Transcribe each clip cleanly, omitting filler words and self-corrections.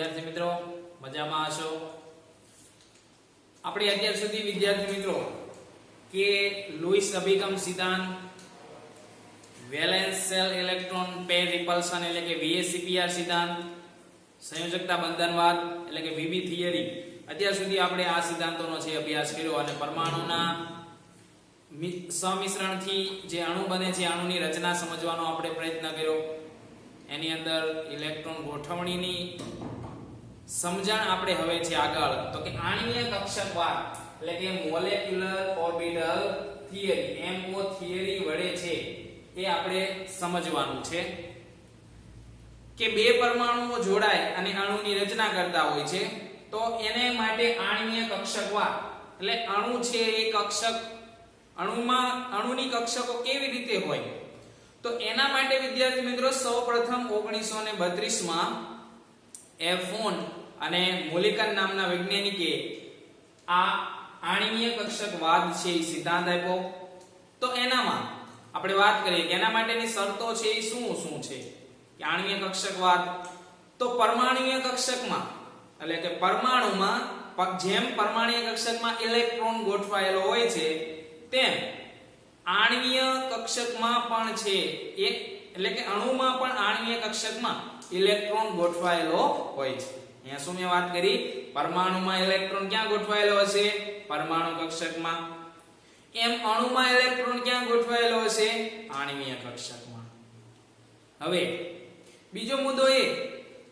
विद्यार्थी मित्रों मजामां हशो। આપણે અત્યાર સુધી વિદ્યાર્થી મિત્રો કે લુઈસ અભિગમ સિદ્ધાંત, વેલેન્સ સેલ ઇલેક્ટ્રોન પેર રિપલ્શન એટલે કે VSEPR સિદ્ધાંત, સંયોજકતા બંધનવાદ એટલે કે VB થિયરી, અત્યાર સુધી આપણે આ સિદ્ધાંતોનો છે અભ્યાસ કર્યો અને પરમાણુના સમિશ્રણથી જે અણુ બને છે અણુની રચના સમજવાનો આપણે પ્રયત્ન કર્યો। એની અંદર ઇલેક્ટ્રોન ગોઠવણીની સમજણ આપણે હવે છે આગળ તો કે આણ્વીય કક્ષકવાદ એટલે કે molecular orbital theory MO theory વડે છે એ આપણે સમજવાનું છે કે બે પરમાણુઓ જોડાય અને અણુની રચના કરતા હોય છે તો એને માટે આણ્વીય કક્ષકવાદ એટલે અણુ છે એ કક્ષક અણુની કક્ષકો કેવી રીતે હોય તો એના માટે વિદ્યાર્થી મિત્રો સૌપ્રથમ 1932 માં એફોન અને મોલિકન નામના વૈજ્ઞાનિકે આ આણ્વીય કક્ષકવાદ છે એ સિદ્ધાંત આપ્યો। તો એનામાં આપણે વાત કરીએ કે એના માટેની શરતો છે એ શું છે કે આણ્વીય કક્ષકવાદ તો પરમાણુય કક્ષકમાં એટલે કે પરમાણુમાં જેમ પરમાણુય કક્ષકમાં ઇલેક્ટ્રોન ગોઠવાયેલો હોય છે તેમ આણ્વીય કક્ષકમાં પણ છે એટલે કે અણુમાં પણ આણ્વીય કક્ષકમાં ઇલેક્ટ્રોન ગોઠવાયેલો હોય છે। અહીંયા શું મેં વાત કરી પરમાણુમાં ઇલેક્ટ્રોન ક્યાં ગોઠવાયેલો હશે પરમાણુ કક્ષકમાં, એમ અણુમાં ઇલેક્ટ્રોન ક્યાં ગોઠવાયેલો હશે આણ્વીય કક્ષકમાં। હવે બીજો મુદ્દો એ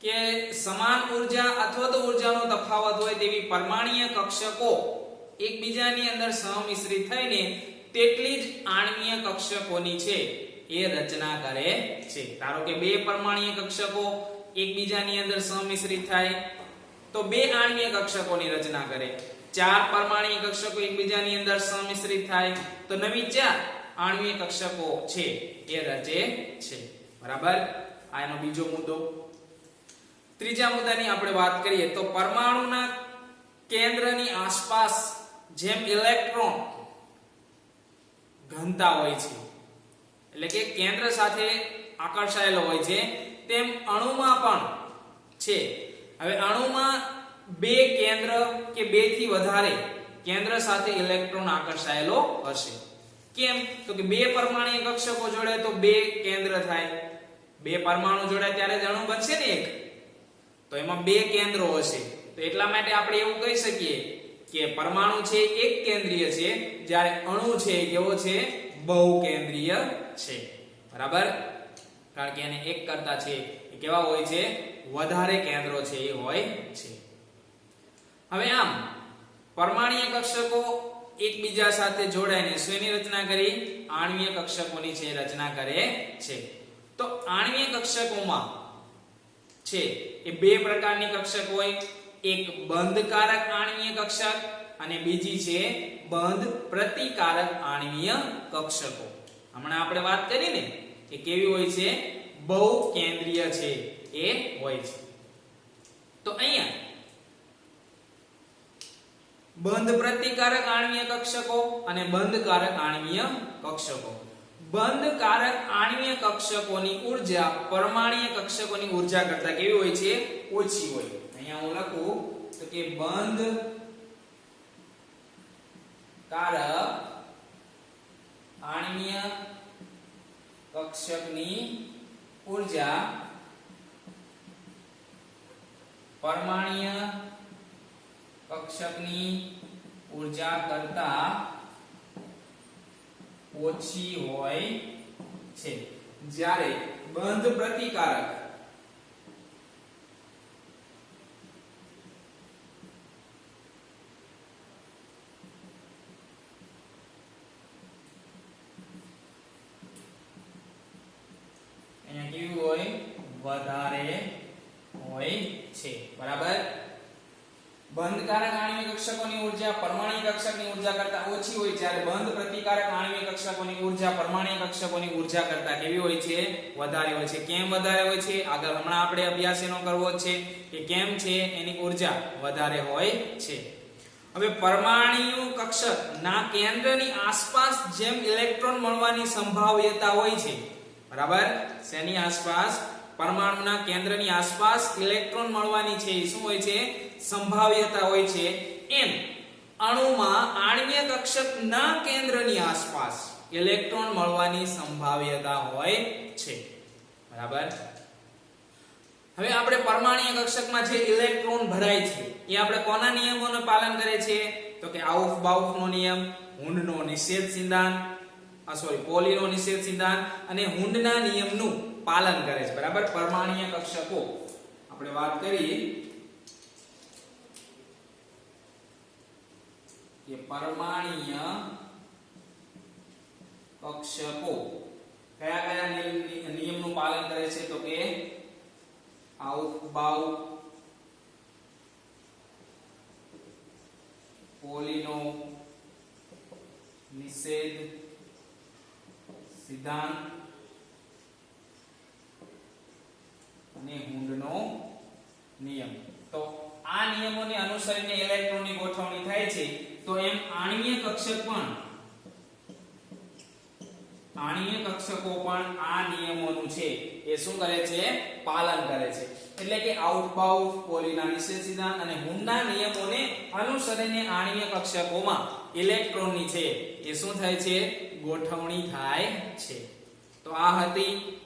કે સમાન ઊર્જા અથવા તો ઊર્જાનો તફાવત હોય તેવી પરમાણુય કક્ષકો એકબીજાની અંદર સહમિશ્રિત થઈને તેટલી જ આણ્વીય કક્ષકોની છે એ રચના કરે છે। ધારો કે બે પરમાણુય કક્ષકો એકબીજાની અંદર સહમિશ્રિત થાય તો બે આણ્વીય કક્ષકોની રચના કરે, ચાર પરમાણુય કક્ષકો એકબીજાની અંદર સહમિશ્રિત થાય તો નવી ચાર આણ્વીય કક્ષકો છે એ રચે છે। બરાબર, આ એનો બીજો મુદ્દો। ત્રીજા મુદ્દાની આપણે વાત કરીએ તો પરમાણુના કેન્દ્રની આસપાસ જેમ ઇલેક્ટ્રોન ઘનતા હોય છે એટલે કે કેન્દ્ર સાથે આકર્ષાયેલો હોય છે તેમ અણુમાં પણ છે। હવે અણુમાં બે કેન્દ્ર કે બે થી વધારે કેન્દ્ર સાથે ઇલેક્ટ્રોન આકર્ષાયેલો હશે। કેમ તો કે બે પરમાણુય કક્ષકો જોડે તો બે કેન્દ્ર થાય, બે પરમાણુ જોડાય ત્યારે જ અણુ બનશે ને એક, તો એમાં બે કેન્દ્રો હશે। તો એટલા માટે આપણે એવું કહી શકીએ કે પરમાણુ છે એક કેન્દ્રીય છે જ્યારે અણુ છે કેવો છે બહુકેન્દ્રીય છે। બરાબર, કારણ કે એને એક કરતા છે એ કેવા હોય છે વધારે કેન્દ્રો છે એ હોય છે। હવે આમ પરમાણુય કક્ષકો એકબીજા સાથે જોડાઈને શેની રચના કરી આણ્વીય કક્ષકોની છે રચના કરે છે। તો આણ્વીય કક્ષકોમાં છે એ બે પ્રકારની કક્ષક હોય, એક બંધકારક આણ્વીય કક્ષક અને બીજી છે બંધ પ્રતિકારક આણ્વીય કક્ષકો। હમણાં આપણે વાત કરી ને કે કેવી હોય છે બહુકેન્દ્રીય છે એ હોય છે। તો અહીંયા બંધ પ્રતિકારક આણ્વીય કક્ષકો અને બંધકારક આણ્વીય કક્ષકો। બંધકારક આણ્વીય કક્ષકોની ઊર્જા પરમાણુય કક્ષકોની ઊર્જા કરતા કેવી હોય છે ઓછી હોય। અહીંયા હું લખું તો કે બંધકારક આણ્વીય કક્ષકની ઊર્જા પરમાણુય કક્ષકની ઊર્જા કરતા ઓછી હોય છે, જ્યારે બંધ પ્રતિકારક અહીંયા કેવું હોય વધારે હોય છે। બરાબર, બંધકારક આણ્વીય કક્ષકોની ઊર્જા પરમાણુય કક્ષકની ઊર્જા કરતા ઓછી હોય જ્યારે બંધ પ્રતિકારક આણ્વીય કક્ષકોની ઊર્જા પરમાણુય કક્ષકોની ઊર્જા કરતા કેવી હોય છે વધારે હોય છે। કેમ વધારે હોય છે આગળ હમણાં આપણે અભ્યાસ એનો કરવો છે કે કેમ છે એની ઊર્જા વધારે હોય છે। હવે પરમાણુ કક્ષક ના કેન્દ્રની આસપાસ જેમ ઇલેક્ટ્રોન મળવાની સંભાવ્યતા હોય છે, બરાબર, શેની આસપાસ પરમાણુના કેન્દ્રની આસપાસ ઇલેક્ટ્રોન મળવાની છે એ શું હોય છે? સંભાવ્યતા હોય છે. એમ અણુમાં આણ્વીય કક્ષકના કેન્દ્રની આસપાસ ઇલેક્ટ્રોન મળવાની સંભાવ્યતા હોય છે. બરાબર. હવે આપણે પરમાણ્વીય કક્ષકમાં જે ઇલેક્ટ્રોન ભરાય છે એ આપણે કોના નિયમોનું પાલન કરે છે? તો કે આઉફ-બાઉફનો નિયમ, હુન્ડનો નિષેધ સિદ્ધાંત, પોલીનો નિષેધ સિદ્ધાંત અને હુન્ડના નિયમનું પાલન કરે છે. બરાબર. પરમાણ્વીય કક્ષકો આપણે વાત કરીએ કે પરમાણ્વીય કક્ષકો કયા કયા નિયમનું પાલન કરે છે? તો કે આઉફ-બાઉફ, પોલીનો નિષેધ સિદ્ધાંત અને હુન્ડનો નિયમ. તો આ નિયમોને અનુસરીને ઇલેક્ટ્રોનની ગોઠવણી થાય છે. તો એમ આણ્વીય કક્ષકો પણ આ નિયમોનું છે એ શું કરે છે? પાલન કરે છે. એટલે કે આઉફ-બાઉફ, પોલીના નિષેધ સિદ્ધાંત અને હુન્ડના નિયમોને અનુસરીને આણ્વીય કક્ષકોમાં ઇલેક્ટ્રોનની છે એ શું થાય છે? ગોઠવણી થાય છે. તો આ હતી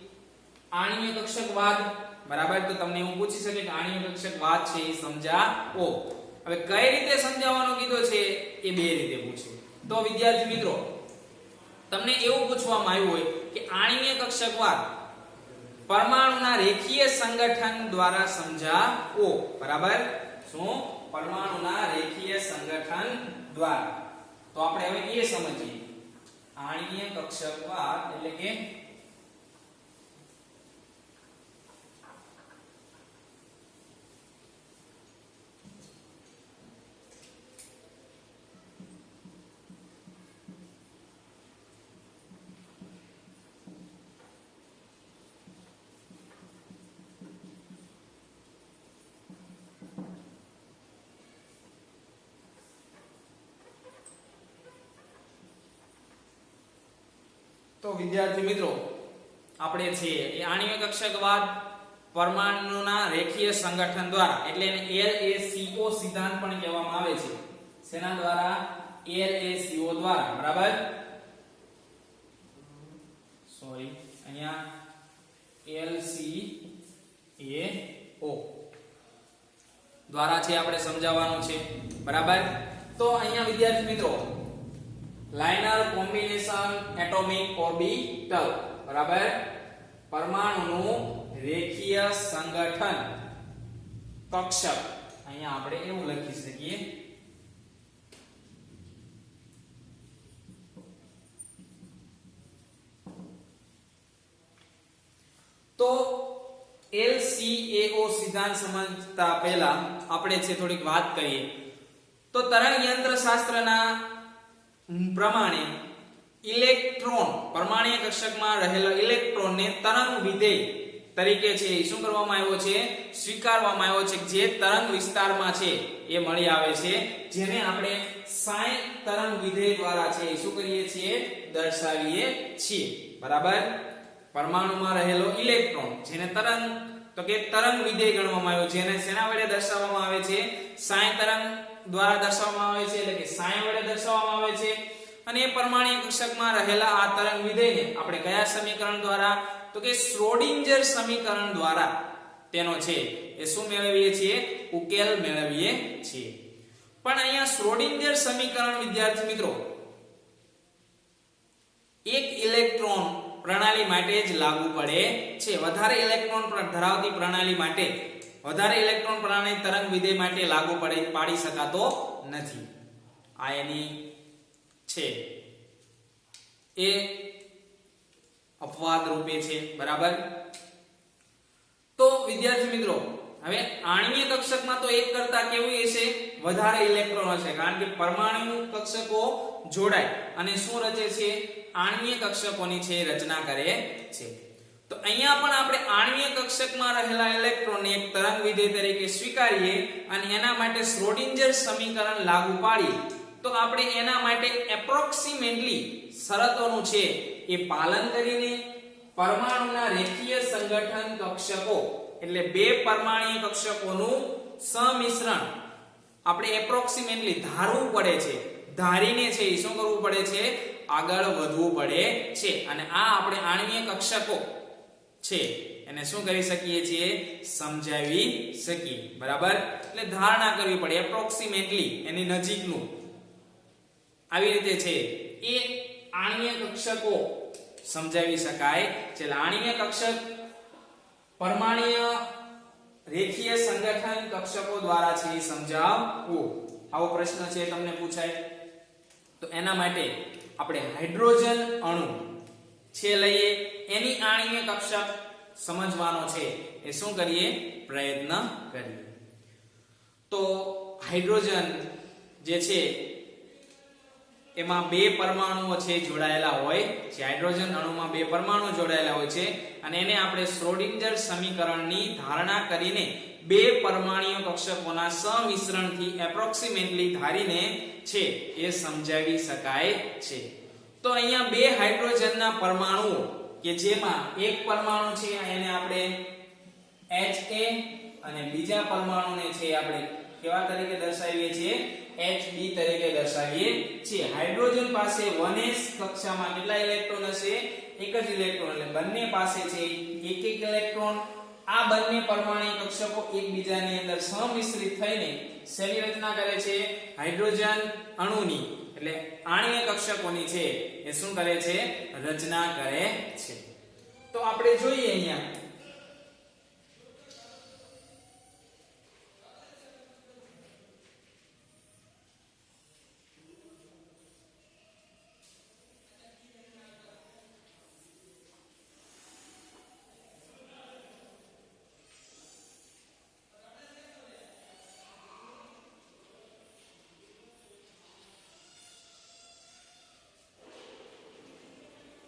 આણ્વીય કક્ષકવાદ. બરાબર. તો તમને એવું પૂછી શકે કે આણ્વીય કક્ષકવાદ છે એ સમજાવો. હવે કઈ રીતે સમજાવવાનો કીધો છે એ બે રીતે પૂછ્યું. તો વિદ્યાર્થી મિત્રો, તમને એવું પૂછવામાં આવ્યું હોય કે આણ્વીય કક્ષકવાદ પરમાણુના રેખીય સંગઠન દ્વારા સમજાવો. બરાબર. શું? પરમાણુના રેખીય સંગઠન દ્વારા. તો આપણે હવે એ સમજીએ. આણ્વીય કક્ષકવાદ એટલે કે તો વિદ્યાર્થી મિત્રો, આપણે છીએ એ આણ્વીય કક્ષકવાદ પરમાણુના રેખીય સંગઠન દ્વારા, એટલે એને LACO સિદ્ધાંત પણ કહેવામાં આવે છે. શેના દ્વારા? LACO દ્વારા. બરાબર. સોરી, અહીંયા LCAO દ્વારા છે આપણે સમજાવવાનું છે. બરાબર. તો અહીંયા વિદ્યાર્થી મિત્રો, લાઇનર કોમ્બિનેશન એટોમિક ઓર્બિટલ. બરાબર. પરમાણુનું રેખીય સંગઠન કક્ષક. અહીંયા આપણે એવું લખી શકીએ તો LCAO સિદ્ધાંત સમજતા પહેલા આપણે છે થોડીક વાત કરીએ તો તરંગ યંત્ર શાસ્ત્રના પ્રમાણે ઇલેક્ટ્રોન, પરમાણ્વીય કક્ષકમાં રહેલા ઇલેક્ટ્રોનને તરંગ વિધેય તરીકે છે શું કરવામાં આવ્યો છે? સ્વીકારવામાં આવ્યો છે. જે તરંગ વિસ્તારમાં છે એ મળી આવે છે, જેને આપણે સાઈ તરંગ વિધેય દ્વારા છે શું કરીએ છીએ? દર્શાવીએ છીએ. બરાબર. પરમાણુમાં રહેલો ઇલેક્ટ્રોન જેને તરંગ તો કે તરંગ વિધેય ગણવામાં આવ્યો છે, જેને શેના વડે દર્શાવવામાં આવે છે? સાઈ તરંગ દ્વારા દર્શાવવામાં આવે છે, એટલે કે સાઈ વડે દર્શાવવામાં આવે છે. અને પરમાણ્વીય કક્ષકમાં રહેલા આ તરંગ વિધેયને આપણે કયા સમીકરણ દ્વારા? તો કે શ્રોડિંજર સમીકરણ દ્વારા તેનો છે એ શું મેળવીએ છીએ? ઉકેલ મેળવીએ છીએ. પણ અહીંયા શ્રોડિંજર સમીકરણ વિદ્યાર્થી મિત્રો એક ઇલેક્ટ્રોન પ્રણાલી માટે જ લાગુ પડે છે. વધારે ઇલેક્ટ્રોન ધરાવતી પ્રણાલી માટે, વધારે ઇલેક્ટ્રોન પ્રણાલી તરંગ વિધેય માટે લાગુ પાડી શકાતો નથી. આ એની છે એ અપવાદ રૂપે છે. બરાબર. તો વિદ્યાર્થી મિત્રો, હવે આણ્વીય કક્ષકમાં તો એક કરતા કેવું હશે? વધારે ઇલેક્ટ્રોન હશે, કારણ કે પરમાણુ કક્ષકો જોડાય અને શું રચે છે? આણ્વીય કક્ષકોની છે રચના કરે છે. તો અહીંયા પણ આપણે આણ્વીય કક્ષકમાં રહેલા ઇલેક્ટ્રોનને એક તરંગ વિધેય તરીકે સ્વીકારીએ અને એના માટે શ્રોડિંજર સમીકરણ લાગુ પાડીએ તો આપણે એના માટે એપ્રોક્સિમેટલી શરતોનું છે એ પાલન કરીને પરમાણુના રેખીય સંગઠન કક્ષકો એટલે બે પરમાણ્વીય કક્ષકોનું સમિશ્રણ આપણે એપ્રોક્સિમેટલી ધારવું પડે છે. ધારીને છે એ શું કરવું પડે છે? આગળ વધવું પડે છે. અને આ આપણે આણ્વીય કક્ષકો છે એને શું કરી શકીએ છીએ? સમજાવી શકીએ. બરાબર? એટલે ધારણા કરવી પડે એપ્રોક્સિમેટલી એની નજીકનું. આવી રીતે છે એ આણ્વીય કક્ષકો સમજાવી શકાય છે. આણ્વીય કક્ષક પરમાણ્વીય રેખીય સંગઠન કક્ષકો દ્વારા છે એ સમજાવવું. આવો પ્રશ્ન છે તમને પૂછાય તો એના માટે આપણે હાઇડ્રોજન અણુ છે લઈએ એની આણ્વીય કક્ષક સમજવાનો છે એ શું કરીએ? પ્રયત્ન કરીએ. તો હાઇડ્રોજન જે છે એમાં બે પરમાણુઓ છે જોડાયેલા હોય છે. હાઇડ્રોજન અણુમાં બે પરમાણુ જોડાયેલા હોય છે અને એને આપણે શ્રોડિંજર સમીકરણની ધારણા કરીને બે પરમાણ્વીય કક્ષકોના સમિશ્રણથી એપ્રોક્સિમેટલી ધારીને છે એ સમજાવી શકાય છે. તો અહીંયા બે હાઇડ્રોજનના પરમાણુઓ કે જેમાં એક પરમાણુ છે એને આપણે HA અને બીજા પરમાણુને છે આપણે કેવા તરીકે દર્શાવીએ છીએ? HB તરીકે દર્શાવીએ છીએ. હાઇડ્રોજન પાસે 1s કક્ષામાં કેટલા ઇલેક્ટ્રોન હશે? એક જ ઇલેક્ટ્રોન. એટલે બંને પાસે છે એક એક ઇલેક્ટ્રોન. આ બંને પરમાણ્વીય કક્ષકો એકબીજાની અંદર સમિશ્રિત થઈને શેની રચના કરે છે? હાઇડ્રોજન અણુની એટલે આણ્વીય કક્ષકોની છે એ શું કરે છે? રચના કરે છે. તો આપણે જોઈએ અહીંયા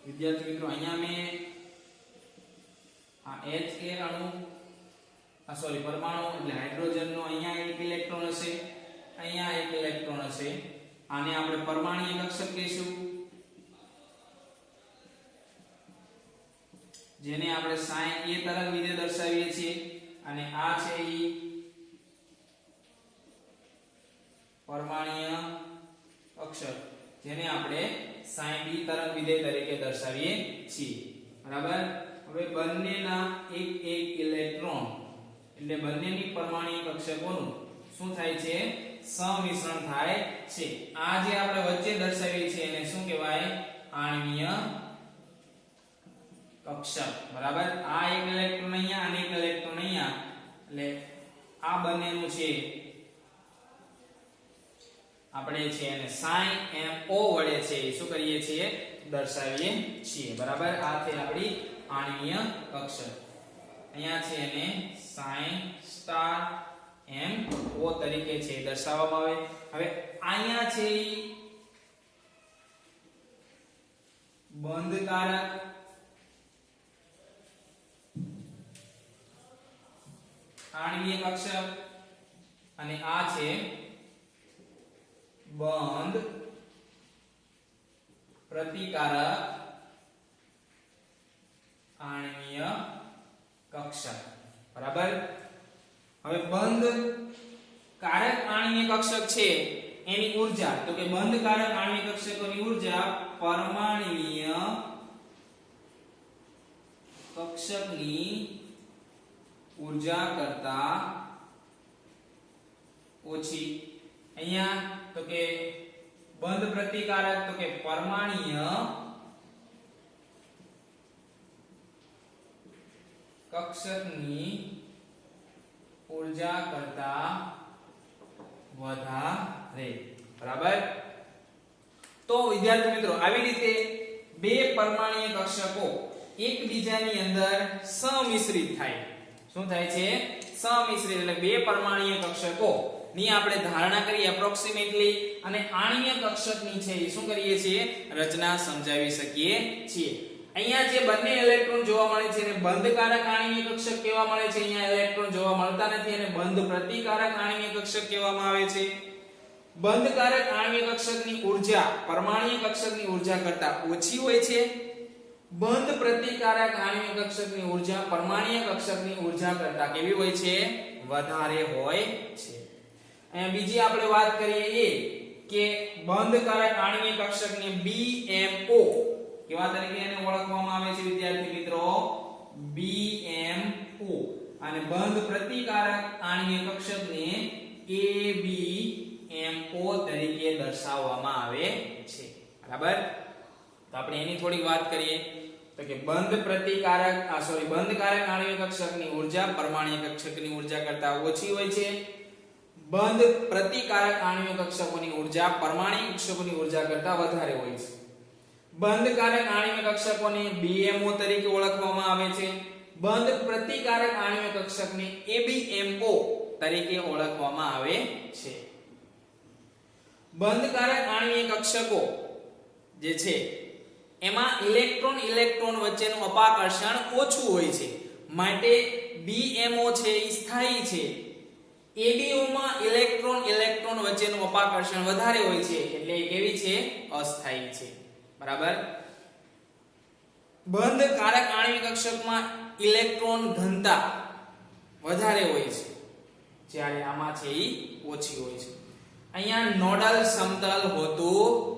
વિદ્યાર્થી મિત્રો અહીંયા મેં આ HA અણુ પરમાણુ એટલે હાઇડ્રોજન નો અહીંયા એક ઇલેક્ટ્રોન હશે, અહીંયા એક ઇલેક્ટ્રોન હશે. આને આપણે પરમાણ્વીય કક્ષક કહીશું જેને આપણે sin A તરંગ વિધેય દર્શાવીએ છીએ અને આ છે ઈ પરમાણ્વીય કક્ષક જેને આપણે sin B તરંગ વિધેય તરીકે દર્શાવીએ છીએ. બરાબર? હવે બંનેના એક એક ઇલેક્ટ્રોન એટલે બંનેની પરમાણ્વીય કક્ષકોનું શું થાય છે? સમિશ્રણ થાય છે. આ જે આપણે વચ્ચે દર્શાવીએ છીએ એને શું કહેવાય? આણ્વીય કક્ષક. બરાબર? આ એક ઇલેક્ટ્રોન અહીંયા અને એક ઇલેક્ટ્રોન અહીંયા એટલે આ બંનેનું છે આપણે છે એને sin MO વડે છે શું કરીએ છીએ? દર્શાવીએ છીએ. બરાબર? આ છે આપણી આણ્વીય કક્ષક. અહીંયા છે એને sin MO તરીકે છે દર્શાવવામાં આવે. હવે અહીંયા છે બંધકારક આણ્વીય કક્ષક અને આ છે બંધ પ્રતિકારક આણ્વીય કક્ષક. બરાબર? હવે બંધ કારક આણ્વીય કક્ષક છે એની ઊર્જા તો કે બંધ કારક આણ્વીય કક્ષકોની ઊર્જા પરમાણ્વીય કક્ષકની ઊર્જા કરતા ઓછી. અહીંયા તો કે બંધ પ્રતિકારક તો કે પરમાણ્વીય કક્ષકની ઊર્જા કરતા વધારે. બરાબર? તો વિદ્યાર્થી મિત્રો આવી રીતે બે પરમાણ્વીય કક્ષકો એકબીજાની અંદર સમિશ્રિત થાય. શું થાય છે? સમિશ્રિત એટલે બે પરમાણ્વીય કક્ષકો ની આપણે ધારણા કરી એપ્રોક્સિમેટલી અને આણ્વીય કક્ષકની છે એ શું કરીએ છીએ? રચના સમજાવી શકીએ છીએ. અહીંયા જે બંને ઇલેક્ટ્રોન જોવા મળે છે એને બંધકારક આણ્વીય કક્ષક કહેવા મળે છે. અહીંયા ઇલેક્ટ્રોન જોવા મળતા નથી એને બંધ પ્રતિકારક આણ્વીય કક્ષક કહેવામાં આવે છે. બંધકારક આણ્વીય કક્ષકની ઊર્જા પરમાણ્વીય કક્ષકની ઊર્જા કરતા ઓછી હોય છે. બંધ પ્રતિકારક આણ્વિક કક્ષકની ઊર્જા પરમાણ્વીય કક્ષકની ઊર્જા કરતા કેવી હોય છે? વધારે હોય છે. અહીંયા બીજી આપણે વાત કરીએ કે બંધકારક આણ્વિક કક્ષકને BMO કેવા તરીકે એને ઓળખવામાં આવે છે વિદ્યાર્થી મિત્રો? BMO. અને બંધ પ્રતિકારક આણ્વિક કક્ષકને ABMO તરીકે દર્શાવવામાં આવે છે. બરાબર? તો આપણે એની થોડી વાત કરીએ તો કે બંધકારક આણ્વિક કક્ષકની ઊર્જા પરમાણ્વીય કક્ષકની ઊર્જા કરતા ઓછી હોય છે. બંધ પ્રતિકારક આણ્વિક કક્ષકોની ઊર્જા પરમાણ્વીય કક્ષકોની ઊર્જા કરતા વધારે હોય છે. બંધકારક આણ્વિક કક્ષકોને BMO તરીકે ઓળખવામાં આવે છે. બંધ પ્રતિકારક આણ્વિક કક્ષકને ABMO તરીકે ઓળખવામાં આવે છે. બંધકારક આણ્વિક કક્ષકો જે છે એમાં ઇલેક્ટ્રોન વચ્ચેનું અપાકર્ષણ ઓછું હોય છે, માટે BMO છે એ સ્થાયી છે. ABO માં ઇલેક્ટ્રોન વચ્ચેનું અપાકર્ષણ વધારે હોય છે, એટલે એ કેવી છે? અસ્થાયી છે. બરાબર? બંધકારક આણ્વિક કક્ષકમાં ઇલેક્ટ્રોન ઘનતા વધારે હોય છે, જ્યારે આમાં છે એ ઓછી હોય છે. અહીંયા નોડલ સમતલ હોતું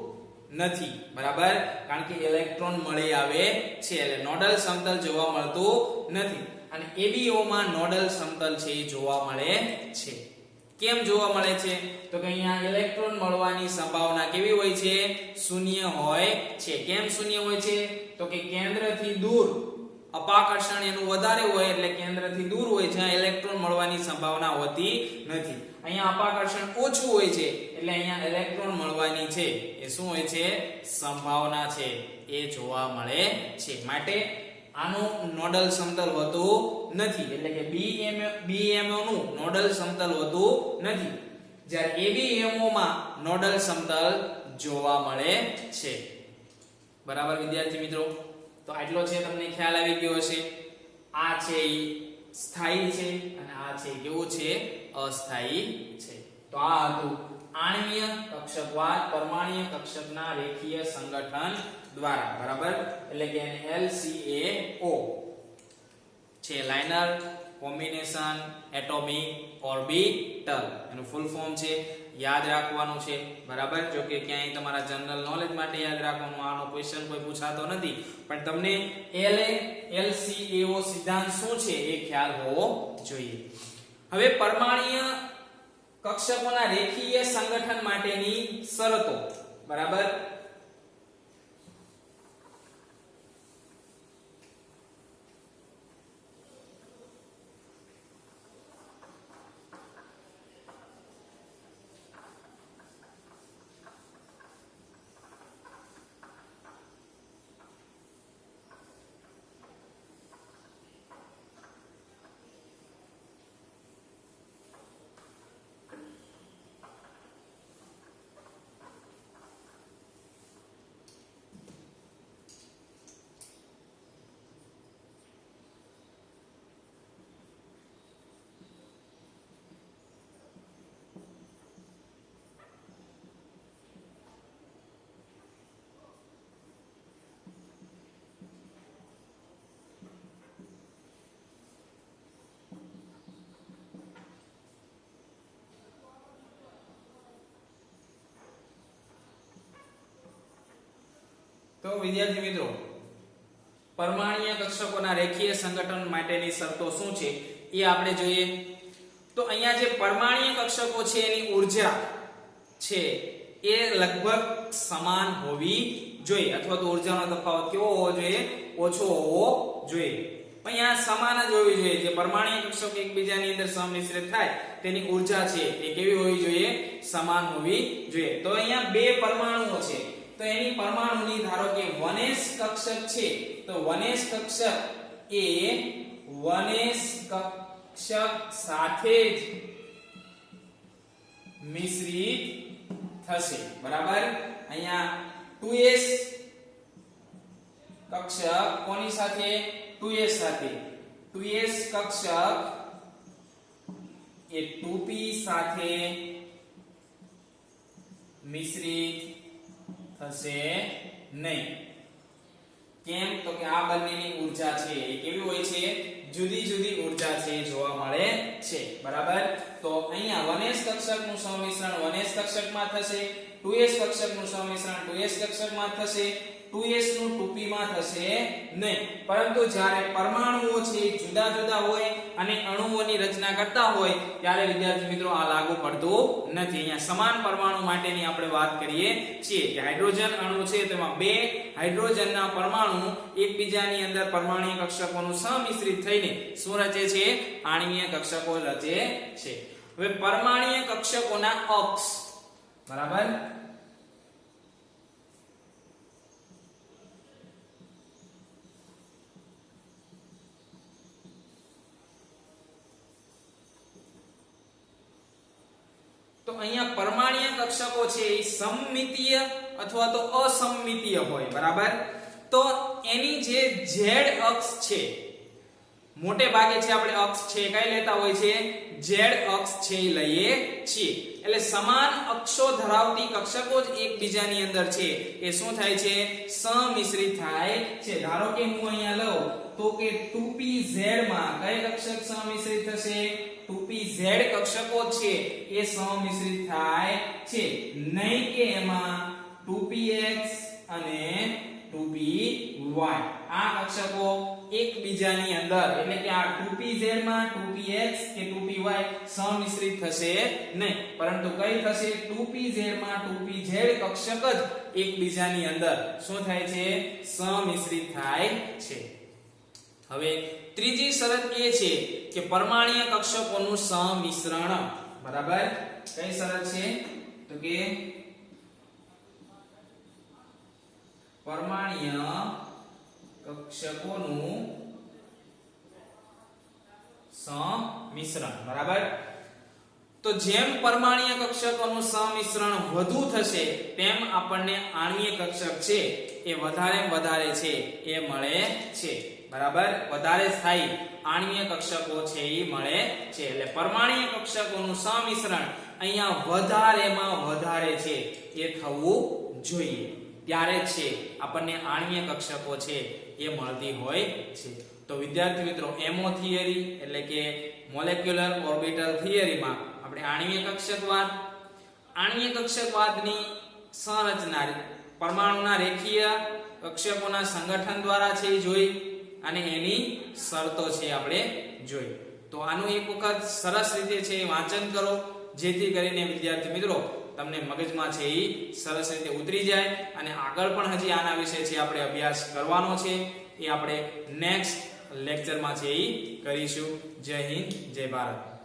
નથી. બરાબર? કારણ કે ઇલેક્ટ્રોન મળી આવે છે એટલે નોડલ સમતલ જોવા મળતું નથી. અને ABO માં નોડલ સમતલ છે એ જોવા મળે છે. કેમ જોવા મળે છે? તો કે અહીંયા ઇલેક્ટ્રોન મળવાની સંભાવના કેવી હોય છે? શૂન્ય હોય છે. કેમ શૂન્ય હોય છે? તો કે કેન્દ્રથી દૂર અપાકર્ષણ એનું વધારે હોય એટલે કેન્દ્રથી દૂર હોય જ્યાં ઇલેક્ટ્રોન મળવાની સંભાવના હોતી નથી. અહીંયા અપાકર્ષણ ઓછું હોય છે એટલે અહીંયા ઇલેક્ટ્રોન મળવાની છે એ શું હોય છે? સંભાવના છે એ જોવા મળે છે. માટે આનું નોડલ સમતલ હોતું નથી, એટલે કે BMO નું નોડલ સમતલ હોતું નથી, જ્યારે ABMO માં નોડલ સમતલ જોવા મળે છે. બરાબર વિદ્યાર્થી મિત્રો? તો આટલો છે તમને ખ્યાલ આવી ગયો હશે. આ છે એ સ્થાયી છે અને આ છે કેવું છે? અસ્થાયી છે. તો આ હતું આણ્વીય કક્ષકવાદ પરમાણ્વીય કક્ષકના રેખીય સંગઠન દ્વારા. બરાબર? એટલે કે LCAO છે લાઇનર કોમ્બિનેશન એટોમિક ઓર્બિટલ. એનું ફૂલ ફોર્મ છે, યાદ રાખવાનું છે. બરાબર? જો કે ક્યાંય તમારા જનરલ નોલેજ માટે યાદ રાખવાનું, આનો ક્વેશ્ચન કોઈ પૂછાતો નથી, પણ તમને LCAO સિદ્ધાંત શું છે એ ખ્યાલ હોવો જોઈએ. હવે પરમાણ્વીય કક્ષકોના રેખીય સંગઠન માટેની શરતો. બરાબર? તો વિદ્યાર્થી મિત્રો, પરમાણ્વીય કક્ષકોના રેખીય સંગઠન માટેની શરતો શું છે એ આપણે જોઈએ. તો અહીંયા જે પરમાણ્વીય કક્ષકો છે એની ઊર્જા છે એ લગભગ સમાન હોવી જોઈએ, અથવા તો ઊર્જાનો તફાવત કેવો હોવો જોઈએ? ઓછો હોવો જોઈએ. અહીંયા સમાન જ હોવી જોઈએ. જે પરમાણ્વીય કક્ષકો એકબીજાની અંદર સમિશ્રિત થાય તેની ઊર્જા છે એ કેવી હોવી જોઈએ? સમાન હોવી જોઈએ. તો અહીંયા બે પરમાણુઓ છે, તો એની પરમાણુની ધારો કે 1s કક્ષક છે, તો 1s કક્ષક એ 1s કક્ષક સાથે જ મિશ્રિત થશે. બરાબર? અહીંયા 2s કક્ષક કોની સાથે? 2s સાથે. 2s કક્ષક એ 2p સાથે મિશ્રિત થશે નહીં. કેમ તો કે આ બંનેની ઊર્જા છે એ કેવી હોય છે, જુદી જુદી ઊર્જા છે એ જોવા મળે છે, બરાબર. તો અહીંયા 1s કક્ષકનું સંમિશ્રણ 1s કક્ષકમાં થશે, 2s કક્ષકનું સંમિશ્રણ 2s કક્ષકમાં થશે, 2s નું 2p માં થશે નહીં. પરંતુ જ્યારે પરમાણુઓ છે જુદા જુદા હોય અને અણુઓની રચના કરતા હોય ત્યારે વિદ્યાર્થી મિત્રો આ લાગુ પડતું નથી. અહીંયા સમાન પરમાણુ માટેની આપણે વાત કરીએ છીએ કે હાઇડ્રોજન અણુ છે તેમાં બે હાઇડ્રોજનના પરમાણુ એકબીજાની અંદર પરમાણુય કક્ષકોનું સંમિશ્રિત થઈને શું રચે છે, આણ્વીય કક્ષકો રચે છે. હવે પરમાણુય કક્ષકોના અક્ષ, બરાબર. તો અહીંયા પરમાણુય કક્ષકો છે એ સમમિતીય અથવા તો અસમમિતીય હોય, બરાબર. તો એની જે z અક્ષ છે, મોટે ભાગે છે આપણે અક્ષ છે કઈ લેતા હોય છે, z અક્ષ છે એ લઈએ છીએ. એટલે સમાન અક્ષો ધરાવતી કક્ષકો જ એકબીજાની અંદર છે એ શું થાય છે, સંમિશ્રિત થાય છે. ધારો કે હું અહીંયા લઉં તો કે 2pz માં કઈ કક્ષક સંમિશ્રિત થશે, 2pz કક્ષકો છે એ સંમિશ્રિત થાય છે, નહીં કે એમાં 2px અને 2py આ કક્ષકો એકબીજાની અંદર, એટલે કે આ 2pz માં 2px કે 2py સંમિશ્રિત થશે નહીં, પરંતુ કઈ થશે, 2pz માં 2pz કક્ષક જ એકબીજાની અંદર શું થાય છે, સંમિશ્રિત થાય છે. હવે ત્રીજી શરત એ છે કે પરમાણુય કક્ષકોનું સંમિશ્રણ, બરાબર. કઈ શરત છે તો કે પરમાણુય કક્ષકોનું સંમિશ્રણ, બરાબર. તો જેમ પરમાણુય કક્ષકોનું સંમિશ્રણ વધુ થશે તેમ આપણને આણ્વીય કક્ષક છે એ વધારે છે એ મળે છે, બરાબર. વધારે સ્થાયી આણ્વીય કક્ષકો છે એ મળે છે. એટલે પરમાણુય કક્ષકોનું સંમિશ્રણ અહીંયા વધારેમાં વધારે છે એ થવું જોઈએ, ત્યારે છે આપણને આણ્વીય કક્ષકો છે એ મળતી હોય છે. તો વિદ્યાર્થી મિત્રો એમઓ થિયરી એટલે કે મોલેક્યુલર ઓર્બિટલ થિયરીમાં આપણે આણ્વીય કક્ષકવાદની સંરચના પરમાણુના રેખીય કક્ષકોના સંગઠન દ્વારા છે એ જોઈ અને એની શરતો છે આપણે જોઈ. તો આનું એક વખત સરસ રીતે છે વાંચન કરો, જેથી કરીને વિદ્યાર્થી મિત્રો તમને મગજમાં છે એ સરસ રીતે ઉતરી જાય અને આગળ પણ હજી આના વિશે છે આપણે અભ્યાસ કરવાનો છે, એ આપણે નેક્સ્ટ લેક્ચરમાં છે એ કરીશું. જય હિન્દ, જય ભારત.